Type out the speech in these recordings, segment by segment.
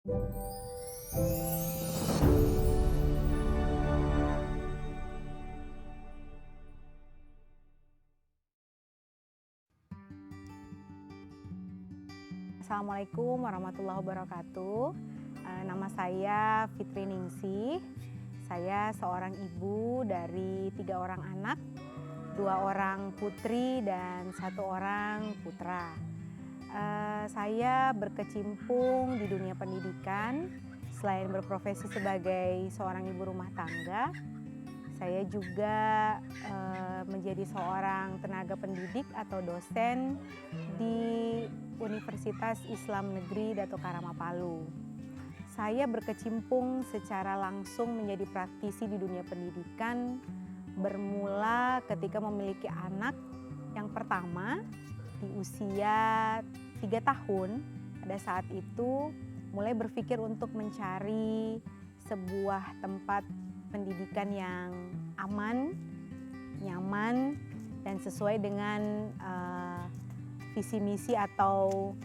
Assalamualaikum warahmatullahi wabarakatuh. Nama saya Fitri Ningsih. Saya seorang ibu dari 3 orang anak, 2 orang putri dan 1 orang putra. Saya berkecimpung di dunia pendidikan. Selain berprofesi sebagai seorang ibu rumah tangga, saya juga menjadi seorang tenaga pendidik atau dosen di Universitas Islam Negeri Dato Karama Palu. Saya berkecimpung secara langsung menjadi praktisi di dunia pendidikan bermula ketika memiliki anak yang pertama di usia 3 tahun. Pada saat itu mulai berpikir untuk mencari sebuah tempat pendidikan yang aman, nyaman, dan sesuai dengan visi misi atau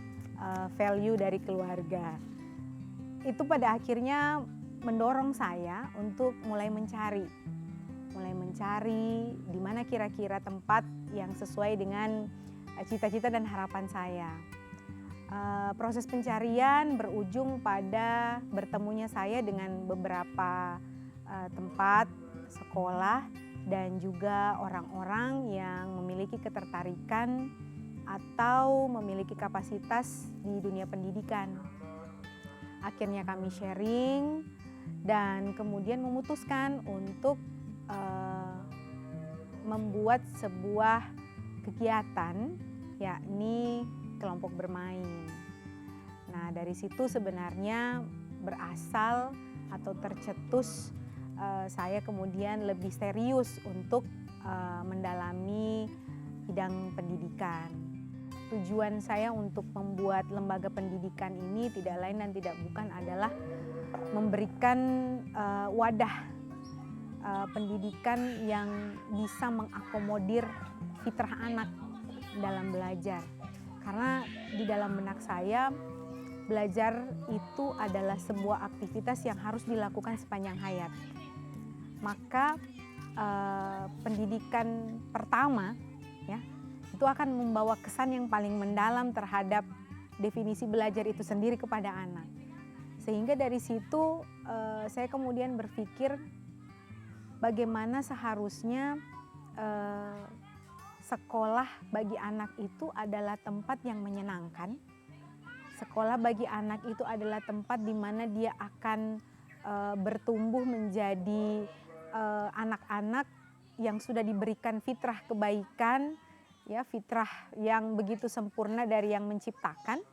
value dari keluarga. Itu pada akhirnya mendorong saya untuk mulai mencari di mana kira-kira tempat yang sesuai dengan cita-cita dan harapan saya. Proses pencarian berujung pada bertemunya saya dengan beberapa tempat, sekolah, dan juga orang-orang yang memiliki ketertarikan atau memiliki kapasitas di dunia pendidikan. Akhirnya kami sharing dan kemudian memutuskan untuk membuat sebuah kegiatan, yakni kelompok bermain. Nah, dari situ sebenarnya berasal atau tercetus saya kemudian lebih serius untuk mendalami bidang pendidikan. Tujuan saya untuk membuat lembaga pendidikan ini tidak lain dan tidak bukan adalah memberikan wadah pendidikan yang bisa mengakomodir fitrah anak dalam belajar. Karena di dalam benak saya, belajar itu adalah sebuah aktivitas yang harus dilakukan sepanjang hayat. Maka pendidikan pertama ya itu akan membawa kesan yang paling mendalam terhadap definisi belajar itu sendiri kepada anak. Sehingga dari situ saya kemudian berpikir bagaimana seharusnya sekolah bagi anak itu adalah tempat yang menyenangkan. Sekolah bagi anak itu adalah tempat di mana dia akan bertumbuh menjadi anak-anak yang sudah diberikan fitrah kebaikan, ya, fitrah yang begitu sempurna dari yang menciptakan.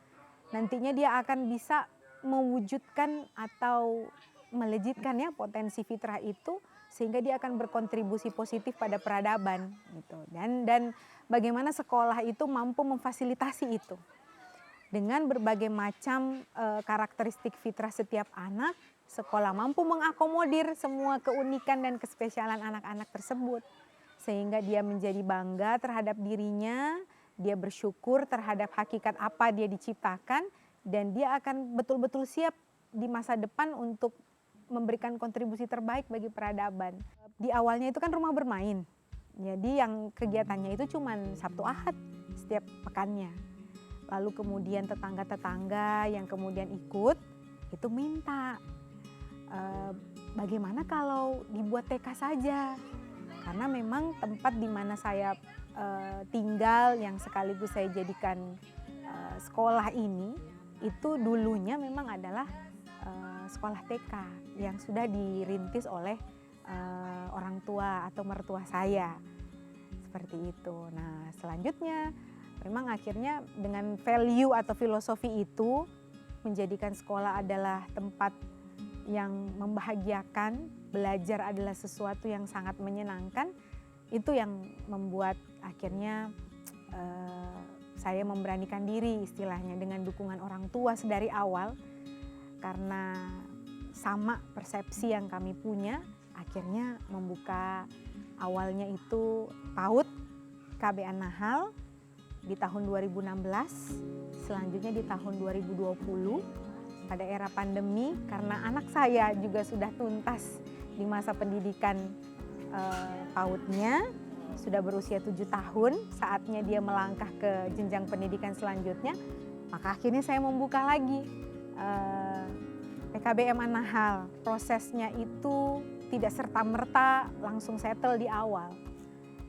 Nantinya dia akan bisa mewujudkan atau melejitkan ya potensi fitrah itu sehingga dia akan berkontribusi positif pada peradaban gitu. Dan bagaimana sekolah itu mampu memfasilitasi itu. Dengan berbagai macam karakteristik fitrah setiap anak, sekolah mampu mengakomodir semua keunikan dan kespesialan anak-anak tersebut. Sehingga dia menjadi bangga terhadap dirinya, dia bersyukur terhadap hakikat apa dia diciptakan, dan dia akan betul-betul siap di masa depan untuk memberikan kontribusi terbaik bagi peradaban. Di awalnya itu kan rumah bermain, jadi yang kegiatannya itu cuma Sabtu Ahad setiap pekannya. Lalu kemudian tetangga-tetangga yang kemudian ikut, itu minta, bagaimana kalau dibuat TK saja? Karena memang tempat di mana saya tinggal yang sekaligus saya jadikan sekolah ini, itu dulunya memang adalah sekolah TK yang sudah dirintis oleh orang tua atau mertua saya. Seperti itu. Nah, selanjutnya memang akhirnya dengan value atau filosofi itu menjadikan sekolah adalah tempat yang membahagiakan, belajar adalah sesuatu yang sangat menyenangkan, itu yang membuat akhirnya saya memberanikan diri istilahnya dengan dukungan orang tua sedari awal. Karena sama persepsi yang kami punya, akhirnya membuka awalnya itu PAUD KB An-Nahal di tahun 2016, selanjutnya di tahun 2020 pada era pandemi karena anak saya juga sudah tuntas di masa pendidikan PAUD-nya, sudah berusia 7 tahun, saatnya dia melangkah ke jenjang pendidikan selanjutnya, maka akhirnya saya membuka lagi PKBM Anahal. Prosesnya itu tidak serta-merta langsung settle di awal.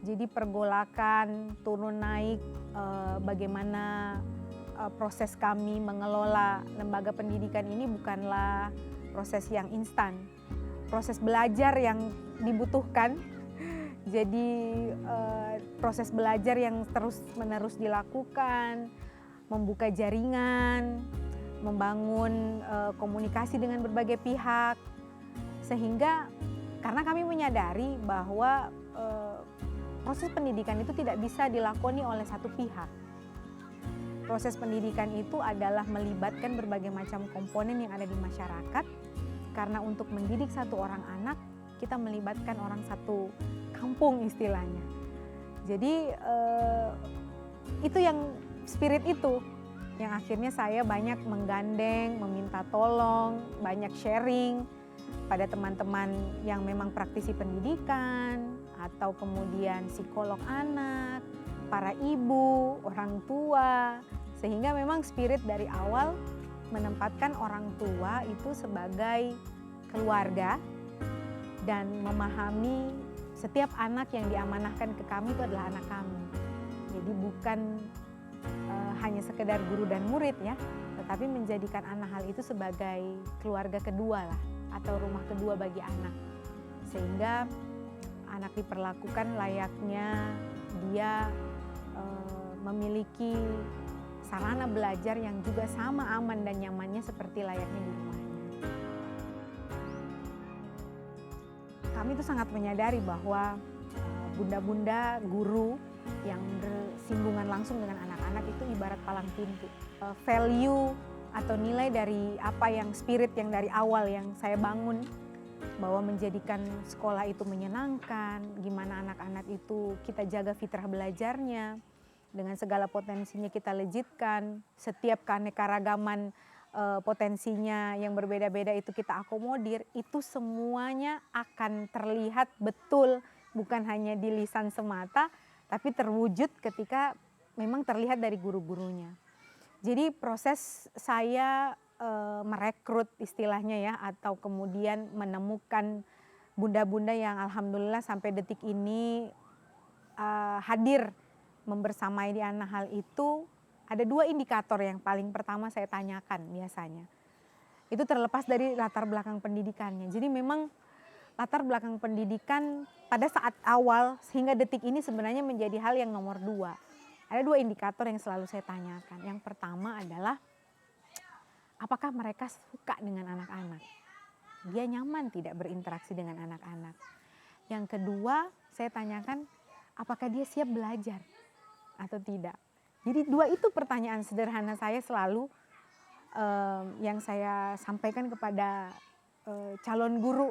Jadi pergolakan, turun naik, bagaimana proses kami mengelola lembaga pendidikan ini bukanlah proses yang instan. Proses belajar yang dibutuhkan, jadi proses belajar yang terus-menerus dilakukan, membuka jaringan, membangun komunikasi dengan berbagai pihak, sehingga karena kami menyadari bahwa proses pendidikan itu tidak bisa dilakoni oleh satu pihak. Proses pendidikan itu adalah melibatkan berbagai macam komponen yang ada di masyarakat, karena untuk mendidik satu orang anak, kita melibatkan orang satu kampung istilahnya. Jadi itu yang spirit itu, yang akhirnya saya banyak menggandeng, meminta tolong, banyak sharing pada teman-teman yang memang praktisi pendidikan, atau kemudian psikolog anak, para ibu, orang tua, sehingga memang spirit dari awal menempatkan orang tua itu sebagai keluarga dan memahami setiap anak yang diamanahkan ke kami itu adalah anak kami. Jadi bukan hanya sekedar guru dan murid ya, tetapi menjadikan Anahal itu sebagai keluarga kedua lah, atau rumah kedua bagi anak. Sehingga anak diperlakukan layaknya dia memiliki sarana belajar yang juga sama aman dan nyamannya seperti layaknya di rumahnya. Kami itu sangat menyadari bahwa bunda-bunda guru yang bersinggungan langsung dengan anak-anak itu ibarat palang pintu. Value atau nilai dari apa yang spirit yang dari awal yang saya bangun, bahwa menjadikan sekolah itu menyenangkan, gimana anak-anak itu kita jaga fitrah belajarnya, dengan segala potensinya kita legitkan, setiap keanekaragaman potensinya yang berbeda-beda itu kita akomodir, itu semuanya akan terlihat betul, bukan hanya di lisan semata, tapi terwujud ketika memang terlihat dari guru-gurunya. Jadi proses saya merekrut istilahnya ya, atau kemudian menemukan bunda-bunda yang alhamdulillah sampai detik ini hadir membersamai di Anahal itu, ada 2 indikator yang paling pertama saya tanyakan biasanya. Itu terlepas dari latar belakang pendidikannya. Jadi memang latar belakang pendidikan pada saat awal sehingga detik ini sebenarnya menjadi hal yang nomor 2. Ada 2 indikator yang selalu saya tanyakan. Yang pertama adalah apakah mereka suka dengan anak-anak? Dia nyaman tidak berinteraksi dengan anak-anak? Yang kedua saya tanyakan apakah dia siap belajar atau tidak? Jadi 2 itu pertanyaan sederhana saya selalu yang saya sampaikan kepada calon guru.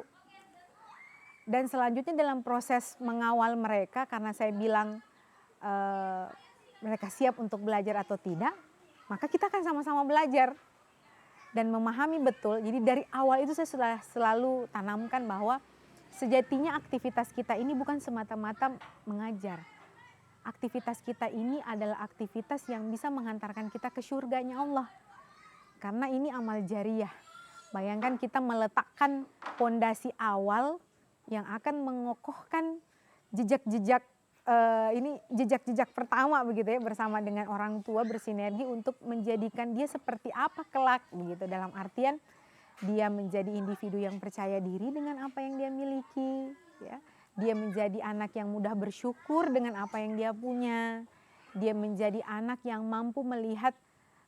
Dan selanjutnya dalam proses mengawal mereka, karena saya bilang mereka siap untuk belajar atau tidak, maka kita akan sama-sama belajar dan memahami betul. Jadi dari awal itu saya sudah selalu tanamkan bahwa sejatinya aktivitas kita ini bukan semata-mata mengajar. Aktivitas kita ini adalah aktivitas yang bisa menghantarkan kita ke surganya Allah. Karena ini amal jariyah. Bayangkan kita meletakkan pondasi awal yang akan mengokohkan jejak-jejak jejak-jejak pertama begitu ya, bersama dengan orang tua bersinergi untuk menjadikan dia seperti apa kelak begitu, dalam artian dia menjadi individu yang percaya diri dengan apa yang dia miliki ya. Dia menjadi anak yang mudah bersyukur dengan apa yang dia punya. Dia menjadi anak yang mampu melihat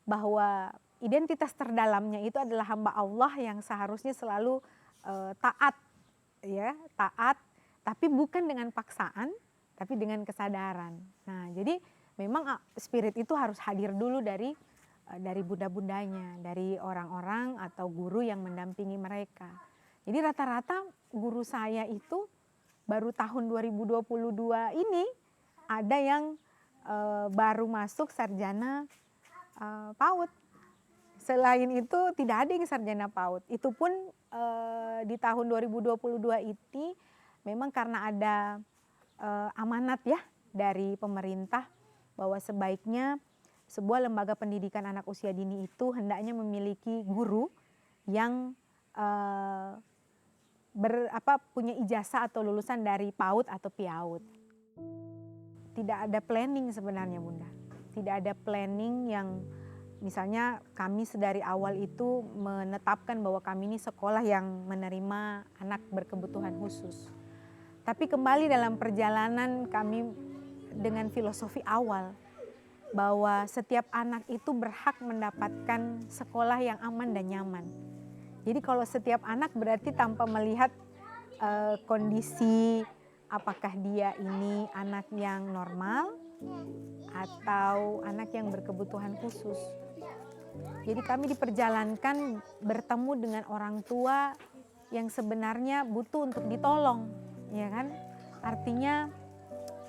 bahwa identitas terdalamnya itu adalah hamba Allah yang seharusnya selalu taat ya, taat, tapi bukan dengan paksaan, tapi dengan kesadaran. Nah, jadi memang spirit itu harus hadir dulu dari bunda-bundanya, dari orang-orang atau guru yang mendampingi mereka. Jadi rata-rata guru saya itu baru tahun 2022 ini ada yang baru masuk sarjana PAUD. Selain itu tidak ada yang sarjana PAUD. Itu pun di tahun 2022 ini memang karena ada amanat ya dari pemerintah bahwa sebaiknya sebuah lembaga pendidikan anak usia dini itu hendaknya memiliki guru yang punya ijazah atau lulusan dari PAUD atau PIAUD. Tidak ada planning sebenarnya Bunda. Tidak ada planning yang misalnya kami sedari awal itu menetapkan bahwa kami ini sekolah yang menerima anak berkebutuhan khusus. Tapi kembali dalam perjalanan kami dengan filosofi awal bahwa setiap anak itu berhak mendapatkan sekolah yang aman dan nyaman. Jadi kalau setiap anak berarti tanpa melihat kondisi apakah dia ini anak yang normal atau anak yang berkebutuhan khusus. Jadi kami diperjalankan bertemu dengan orang tua yang sebenarnya butuh untuk ditolong, ya kan? Artinya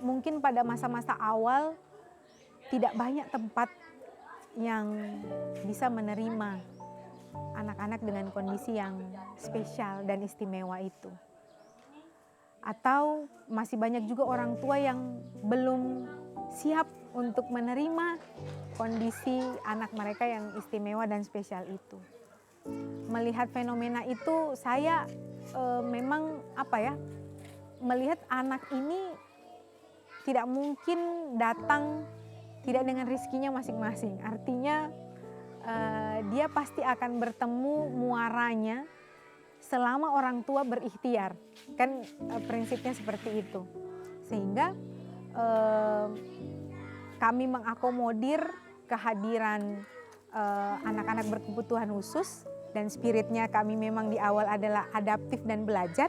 mungkin pada masa-masa awal tidak banyak tempat yang bisa menerima anak-anak dengan kondisi yang spesial dan istimewa itu. Atau masih banyak juga orang tua yang belum siap untuk menerima kondisi anak mereka yang istimewa dan spesial itu. Melihat fenomena itu saya memang melihat anak ini tidak mungkin datang tidak dengan rezekinya masing-masing. Artinya dia pasti akan bertemu muaranya selama orang tua berikhtiar. Kan prinsipnya seperti itu. Sehingga kami mengakomodir kehadiran anak-anak berkebutuhan khusus dan spiritnya kami memang di awal adalah adaptif dan belajar.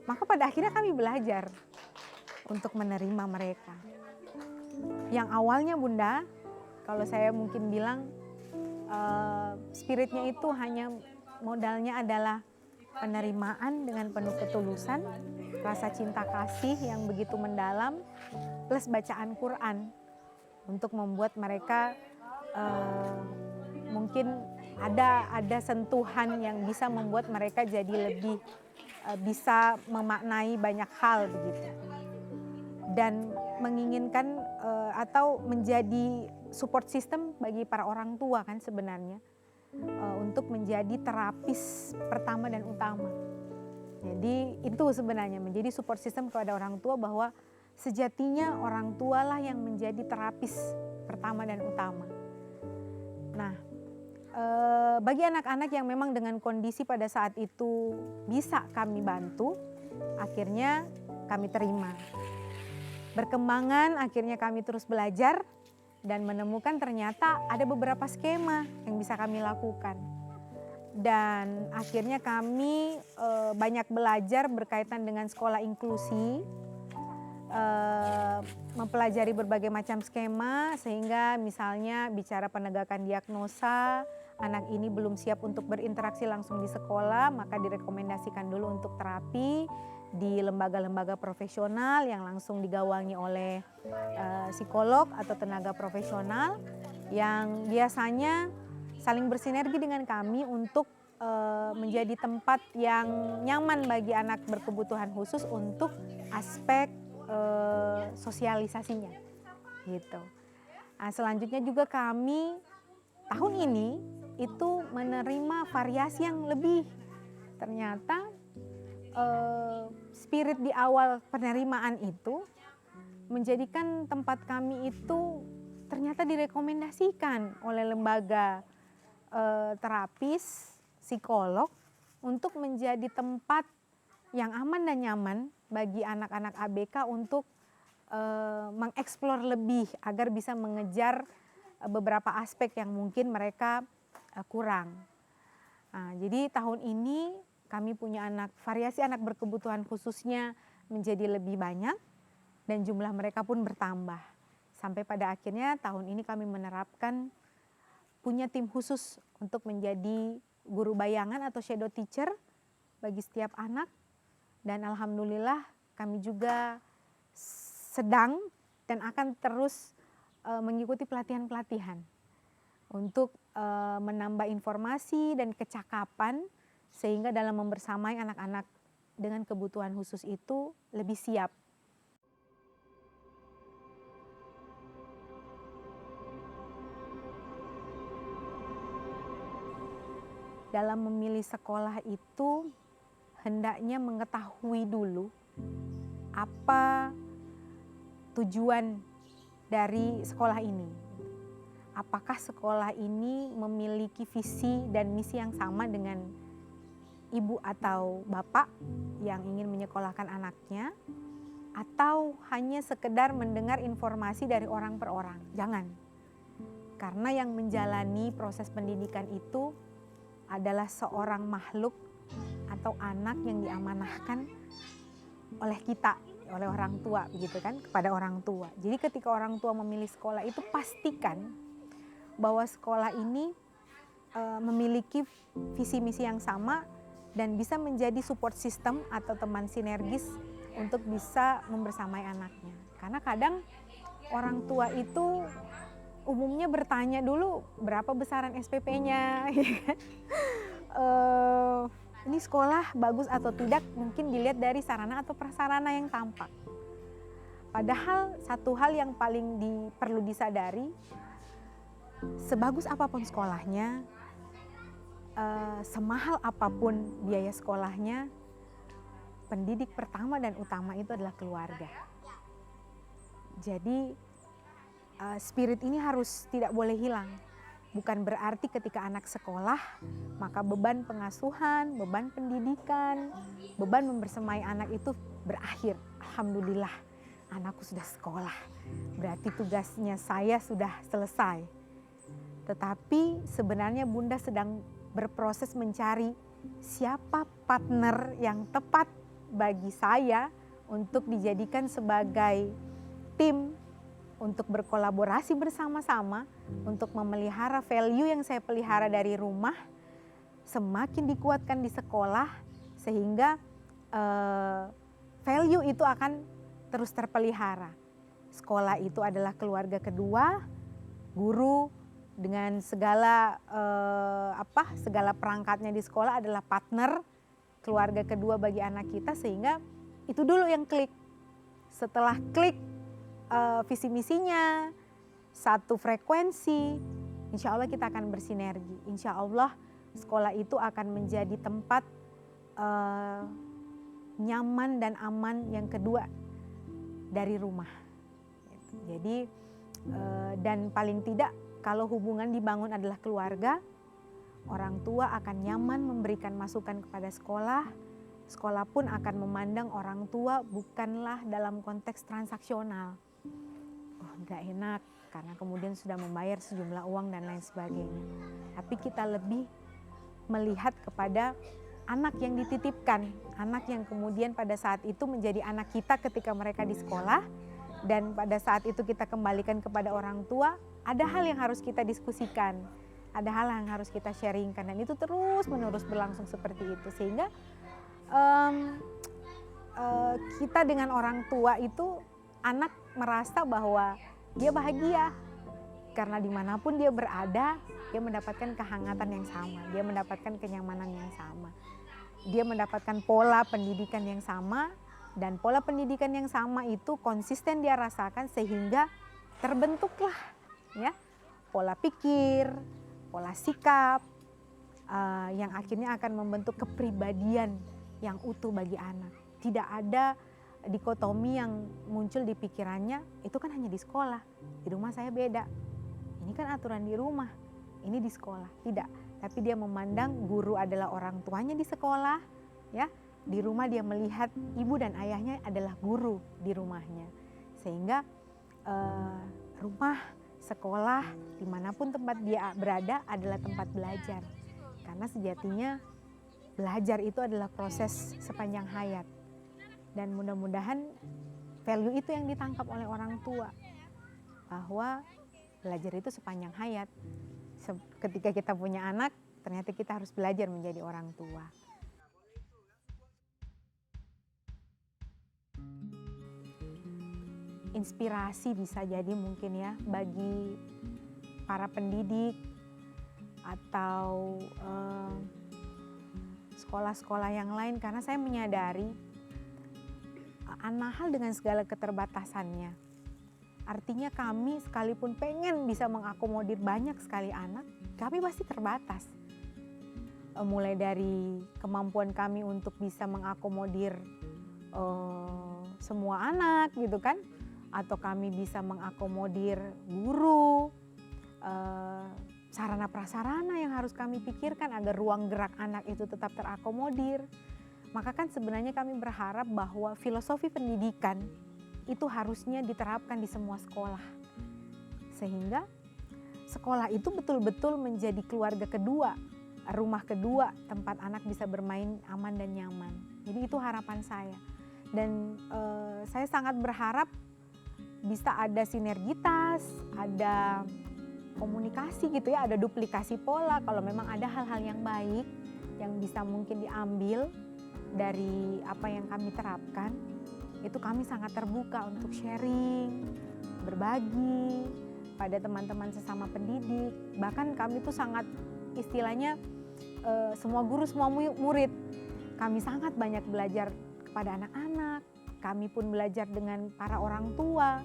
Maka pada akhirnya kami belajar untuk menerima mereka. Yang awalnya Bunda, kalau saya mungkin bilang spiritnya itu hanya modalnya adalah penerimaan dengan penuh ketulusan, rasa cinta kasih yang begitu mendalam, plus bacaan Quran untuk membuat mereka mungkin ada sentuhan yang bisa membuat mereka jadi lebih bisa memaknai banyak hal begitu. Dan menginginkan atau menjadi support system bagi para orang tua kan sebenarnya untuk menjadi terapis pertama dan utama. Jadi itu sebenarnya menjadi support system kepada orang tua bahwa sejatinya orang tualah yang menjadi terapis pertama dan utama. Nah, bagi anak-anak yang memang dengan kondisi pada saat itu bisa kami bantu, akhirnya kami terima. Berkembangan akhirnya kami terus belajar dan menemukan ternyata ada beberapa skema yang bisa kami lakukan. Dan akhirnya kami banyak belajar berkaitan dengan sekolah inklusi, mempelajari berbagai macam skema sehingga misalnya bicara penegakan diagnosa, anak ini belum siap untuk berinteraksi langsung di sekolah, maka direkomendasikan dulu untuk terapi di lembaga-lembaga profesional yang langsung digawangi oleh psikolog atau tenaga profesional yang biasanya saling bersinergi dengan kami untuk menjadi tempat yang nyaman bagi anak berkebutuhan khusus untuk aspek sosialisasinya gitu. Nah, selanjutnya juga kami tahun ini itu menerima variasi yang lebih. Ternyata spirit di awal penerimaan itu menjadikan tempat kami itu ternyata direkomendasikan oleh lembaga terapis, psikolog untuk menjadi tempat yang aman dan nyaman bagi anak-anak ABK untuk mengeksplor lebih agar bisa mengejar beberapa aspek yang mungkin mereka kurang. Nah, jadi tahun ini kami punya variasi anak berkebutuhan khususnya menjadi lebih banyak dan jumlah mereka pun bertambah. Sampai pada akhirnya tahun ini kami menerapkan punya tim khusus untuk menjadi guru bayangan atau shadow teacher bagi setiap anak. Dan alhamdulillah kami juga sedang dan akan terus mengikuti pelatihan-pelatihan untuk menambah informasi dan kecakapan sehingga dalam membersamai anak-anak dengan kebutuhan khusus itu lebih siap. Dalam memilih sekolah itu hendaknya mengetahui dulu apa tujuan dari sekolah ini. Apakah sekolah ini memiliki visi dan misi yang sama dengan ibu atau bapak yang ingin menyekolahkan anaknya, atau hanya sekedar mendengar informasi dari orang per orang? Jangan. Karena yang menjalani proses pendidikan itu adalah seorang makhluk atau anak yang diamanahkan oleh kita, oleh orang tua, begitu kan, kepada orang tua. Jadi ketika orang tua memilih sekolah itu pastikan bahwa sekolah ini memiliki visi misi yang sama dan bisa menjadi support system atau teman sinergis untuk bisa membersamai anaknya. Karena kadang orang tua itu umumnya bertanya dulu berapa besaran SPP-nya, ini sekolah bagus atau tidak mungkin dilihat dari sarana atau prasarana yang tampak. Padahal satu hal yang paling perlu disadari, sebagus apapun sekolahnya, semahal apapun biaya sekolahnya, pendidik pertama dan utama itu adalah keluarga. Jadi spirit ini harus tidak boleh hilang. Bukan berarti ketika anak sekolah, maka beban pengasuhan, beban pendidikan, beban membersamai anak itu berakhir. Alhamdulillah, anakku sudah sekolah. Berarti tugasnya saya sudah selesai. Tetapi sebenarnya Bunda sedang berproses mencari siapa partner yang tepat bagi saya untuk dijadikan sebagai tim untuk berkolaborasi bersama-sama untuk memelihara value yang saya pelihara dari rumah semakin dikuatkan di sekolah sehingga value itu akan terus terpelihara. Sekolah itu adalah keluarga kedua, guru dengan segala segala perangkatnya di sekolah adalah partner keluarga kedua bagi anak kita, sehingga itu dulu yang klik. Setelah klik visi misinya, satu frekuensi, insya Allah kita akan bersinergi. Insya Allah sekolah itu akan menjadi tempat nyaman dan aman yang kedua dari rumah. Jadi dan paling tidak kalau hubungan dibangun adalah keluarga, orang tua akan nyaman memberikan masukan kepada sekolah. Sekolah pun akan memandang orang tua bukanlah dalam konteks transaksional. Oh, nggak enak karena kemudian sudah membayar sejumlah uang dan lain sebagainya. Tapi kita lebih melihat kepada anak yang dititipkan, anak yang kemudian pada saat itu menjadi anak kita ketika mereka di sekolah, dan pada saat itu kita kembalikan kepada orang tua. Ada hal yang harus kita diskusikan, ada hal yang harus kita sharingkan, dan itu terus menerus berlangsung seperti itu, sehingga kita dengan orang tua itu anak merasa bahwa dia bahagia karena dimanapun dia berada, dia mendapatkan kehangatan yang sama, dia mendapatkan kenyamanan yang sama, dia mendapatkan pola pendidikan yang sama, dan pola pendidikan yang sama itu konsisten dia rasakan sehingga terbentuklah ya pola pikir, pola sikap yang akhirnya akan membentuk kepribadian yang utuh bagi anak. Tidak ada dikotomi yang muncul di pikirannya, itu kan hanya di sekolah, di rumah saya beda. Ini kan aturan di rumah, ini di sekolah. Tidak, tapi dia memandang guru adalah orang tuanya di sekolah, ya. Di rumah dia melihat ibu dan ayahnya adalah guru di rumahnya. Sehingga rumah, sekolah, dimanapun tempat dia berada adalah tempat belajar. Karena sejatinya belajar itu adalah proses sepanjang hayat. Dan mudah-mudahan value itu yang ditangkap oleh orang tua. Bahwa belajar itu sepanjang hayat. Ketika kita punya anak, ternyata kita harus belajar menjadi orang tua. Inspirasi bisa jadi mungkin ya bagi para pendidik, atau sekolah-sekolah yang lain, karena saya menyadari An-Nahl dengan segala keterbatasannya. Artinya kami sekalipun pengen bisa mengakomodir banyak sekali anak, kami pasti terbatas. Mulai dari kemampuan kami untuk bisa mengakomodir semua anak gitu kan, atau kami bisa mengakomodir guru, sarana prasarana yang harus kami pikirkan agar ruang gerak anak itu tetap terakomodir. Maka kan sebenarnya kami berharap bahwa filosofi pendidikan itu harusnya diterapkan di semua sekolah. Sehingga sekolah itu betul-betul menjadi keluarga kedua, rumah kedua, tempat anak bisa bermain aman dan nyaman. Jadi itu harapan saya. Dan saya sangat berharap bisa ada sinergitas, ada komunikasi gitu ya, ada duplikasi pola. Kalau memang ada hal-hal yang baik yang bisa mungkin diambil dari apa yang kami terapkan, itu kami sangat terbuka untuk sharing, berbagi pada teman-teman sesama pendidik. Bahkan kami tuh sangat istilahnya semua guru, semua murid, kami sangat banyak belajar kepada anak-anak. Kami pun belajar dengan para orang tua.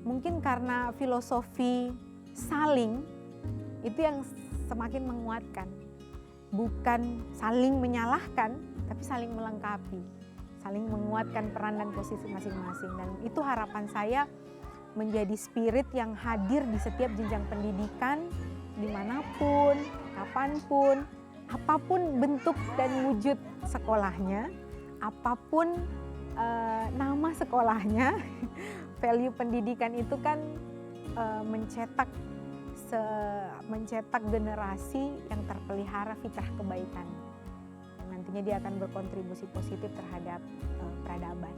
Mungkin karena filosofi saling itu yang semakin menguatkan. Bukan saling menyalahkan, tapi saling melengkapi. Saling menguatkan peran dan posisi masing-masing. Dan itu harapan saya menjadi spirit yang hadir di setiap jenjang pendidikan, dimanapun, kapanpun, apapun bentuk dan wujud sekolahnya, apapun nama sekolahnya. Value pendidikan itu kan mencetak generasi yang terpelihara fitrah kebaikan. Nantinya dia akan berkontribusi positif terhadap peradaban.